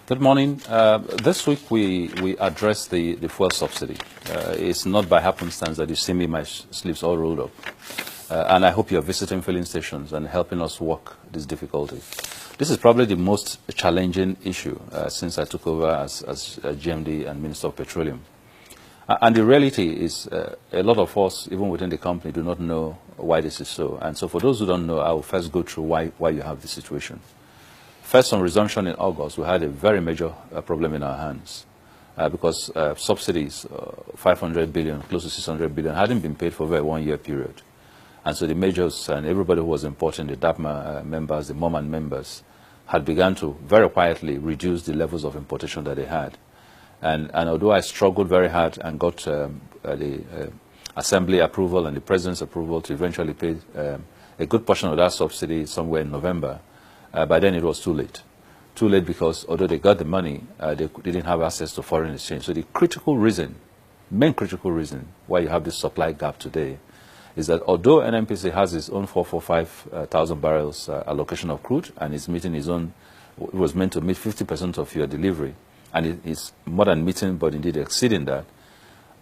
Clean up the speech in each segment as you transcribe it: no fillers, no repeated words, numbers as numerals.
Good morning. This week we addressed the fuel subsidy. It's not by happenstance that you see me, my sleeves all rolled up. And I hope you're visiting filling stations and helping us work this difficulty. This is probably the most challenging issue since I took over as GMD and Minister of Petroleum. And the reality is a lot of us, even within the company, do not know why this is so. And so for those who don't know, I will first go through why you have this situation. First, on resumption in August, we had a very major problem in our hands because subsidies, 500 billion, close to 600 billion, hadn't been paid for over a one-year period. And so the majors and everybody who was importing, the DAPMA members, the MOMAN members, had begun to very quietly reduce the levels of importation that they had. And although I struggled very hard and got the Assembly approval and the President's approval to eventually pay a good portion of that subsidy somewhere in November, by then it was too late. Too late because although they got the money, they didn't have access to foreign exchange. So the critical reason, main critical reason why you have this supply gap today is that although NNPC has its own 445,000 barrels allocation of crude and is meeting its own, it was meant to meet 50% of your delivery, and it is more than meeting but indeed exceeding that,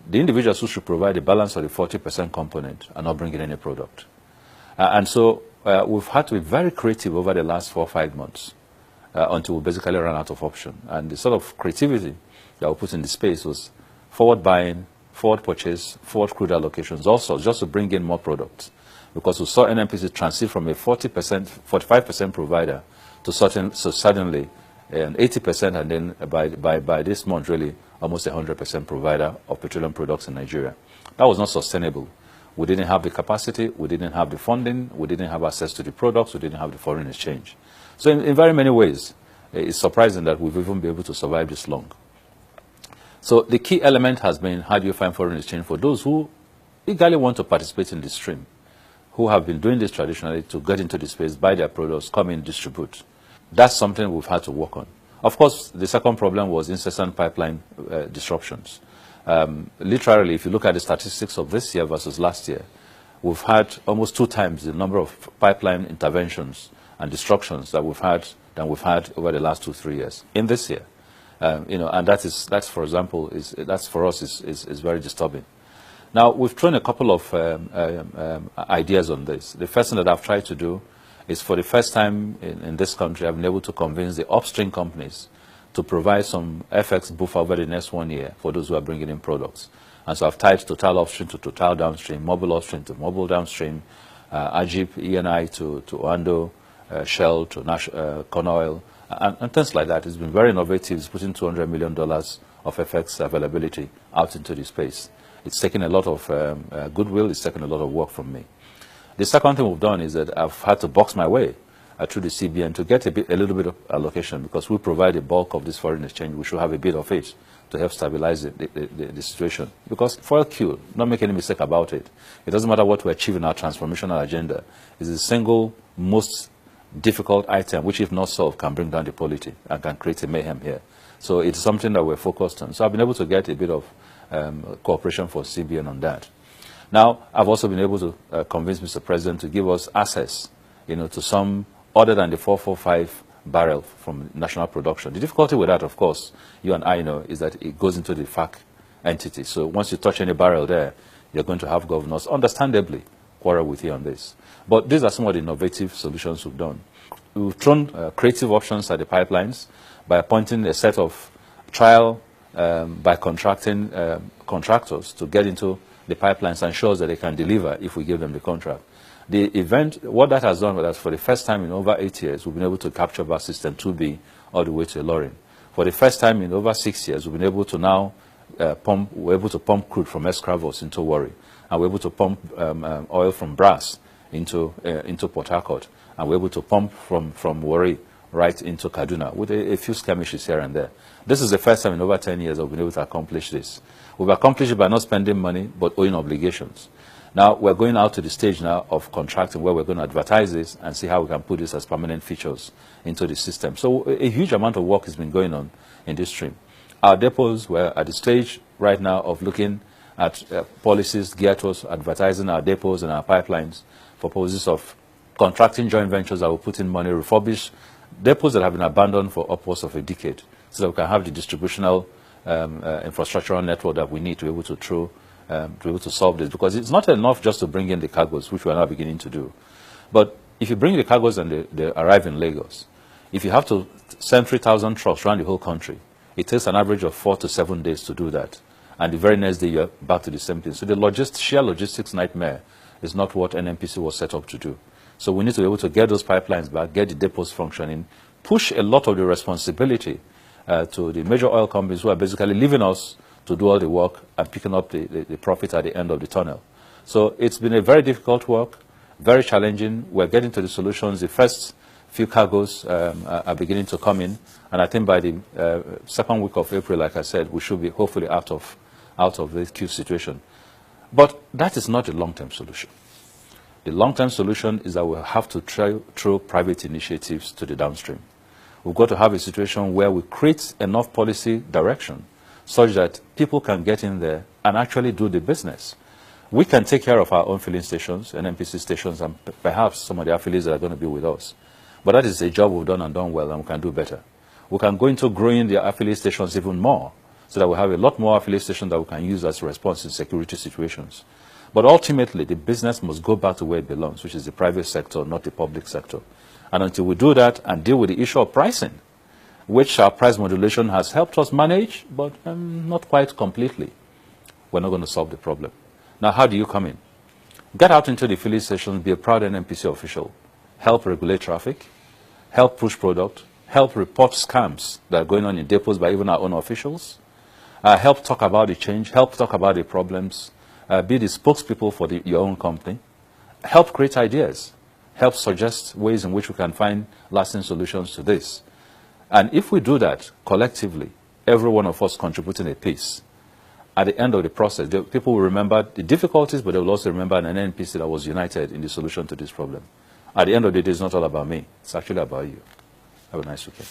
the individuals who should provide the balance of the 40% component are not bringing any product. And so we've had to be very creative over the last 4 or 5 months until we basically ran out of option. And the sort of creativity that we put in the space was forward buying, forward purchase, forward crude allocations, also just to bring in more products. Because we saw NNPC transit from a 40%, 45% provider to suddenly an 80%, and then by this month, really, almost 100% provider of petroleum products in Nigeria. That was not sustainable. We didn't have the capacity, we didn't have the funding, we didn't have access to the products, we didn't have the foreign exchange. So in very many ways, it's surprising that we've even been able to survive this long. So the key element has been, how do you find foreign exchange for those who eagerly want to participate in the stream, who have been doing this traditionally to get into the space, buy their products, come in, distribute. That's something we've had to work on. Of course, the second problem was incessant pipeline disruptions. Literally, if you look at the statistics of this year versus last year, we've had almost 2 times the number of pipeline interventions and destructions that we've had over the last 2-3 years in this year. And that's for example, that's for us is very disturbing. Now, we've thrown a couple of ideas on this. The first thing that I've tried to do is, for the first time in this country, I've been able to convince the upstream companies to provide some FX buffer over the next 1 year for those who are bringing in products. And so I've tied Total upstream to Total downstream, Mobil upstream to Mobil downstream, Ajip, ENI to Oando, Shell to Conoil, and things like that. It's been very innovative. It's putting $200 million of FX availability out into the space. It's taken a lot of goodwill. It's taken a lot of work from me. The second thing we've done is that I've had to box my way through the CBN to get a little bit of allocation, because we provide the bulk of this foreign exchange. We should have a bit of it to help stabilize the situation. Because fuel queue, not make any mistake about it, it doesn't matter what we achieve in our transformational agenda, it's the single most difficult item, which if not solved, can bring down the polity and can create a mayhem here. So it's something that we're focused on. So I've been able to get a bit of cooperation for CBN on that. Now, I've also been able to convince Mr. President to give us access, to some other than the 445 barrel from national production. The difficulty with that, of course, you and I know, is that it goes into the FAC entity. So once you touch any barrel there, you're going to have governors, understandably, quarrel with you on this. But these are some of the innovative solutions we've done. We've thrown creative options at the pipelines by appointing a set of trial, by contracting contractors to get into the pipelines and shows that they can deliver if we give them the contract. The event, what that has done was that for the first time in over 8 years, we've been able to capture our system 2B all the way to Ilorin. For the first time in over 6 years, we've been able to now we're able to pump crude from Escravos into Warri, and we're able to pump oil from Brass into Port Harcourt, and we're able to pump from Warri right into Kaduna with a few skirmishes here and there. This is the first time in over 10 years that we've been able to accomplish this. We've accomplished it by not spending money, but owing obligations. Now, we're going out to the stage now of contracting, where we're going to advertise this and see how we can put this as permanent features into the system. So a huge amount of work has been going on in this stream. Our depots, we're at the stage right now of looking at policies geared towards advertising our depots and our pipelines for purposes of contracting joint ventures that will put in money, refurbish depots that have been abandoned for upwards of a decade, so that we can have the distributional infrastructural network that we need to be able to solve this. Because it's not enough just to bring in the cargoes, which we are now beginning to do. But if you bring the cargoes and they arrive in Lagos, if you have to send 3,000 trucks around the whole country, it takes an average of 4 to 7 days to do that. And the very next day, you're back to the same thing. So the sheer logistics nightmare is not what NNPC was set up to do. So we need to be able to get those pipelines back, get the depots functioning, push a lot of the responsibility to the major oil companies who are basically leaving us to do all the work and picking up the profit at the end of the tunnel. So it's been a very difficult work, very challenging. We're getting to the solutions. The first few cargoes are beginning to come in, and I think by the second week of April, like I said, we should be hopefully out of this queue situation. But that is not a long-term solution. The long-term solution is that we'll have to try through private initiatives to the downstream. We've got to have a situation where we create enough policy direction such that people can get in there and actually do the business. We can take care of our own filling stations, NNPC stations, and perhaps some of the affiliates that are going to be with us. But that is a job we've done and done well, and we can do better. We can go into growing the affiliate stations even more, so that we have a lot more affiliate stations that we can use as a response in security situations. But ultimately, the business must go back to where it belongs, which is the private sector, not the public sector. And until we do that and deal with the issue of pricing, which our price modulation has helped us manage, but not quite completely, we're not going to solve the problem. Now, how do you come in? Get out into the filling stations, be a proud NNPC official, help regulate traffic, help push product, help report scams that are going on in depots by even our own officials, help talk about the change, help talk about the problems, be the spokespeople for your own company, help create ideas, help suggest ways in which we can find lasting solutions to this. And if we do that collectively, every one of us contributing a piece, at the end of the process, people will remember the difficulties, but they will also remember an NNPC that was united in the solution to this problem. At the end of the day, it's not all about me. It's actually about you. Have a nice weekend.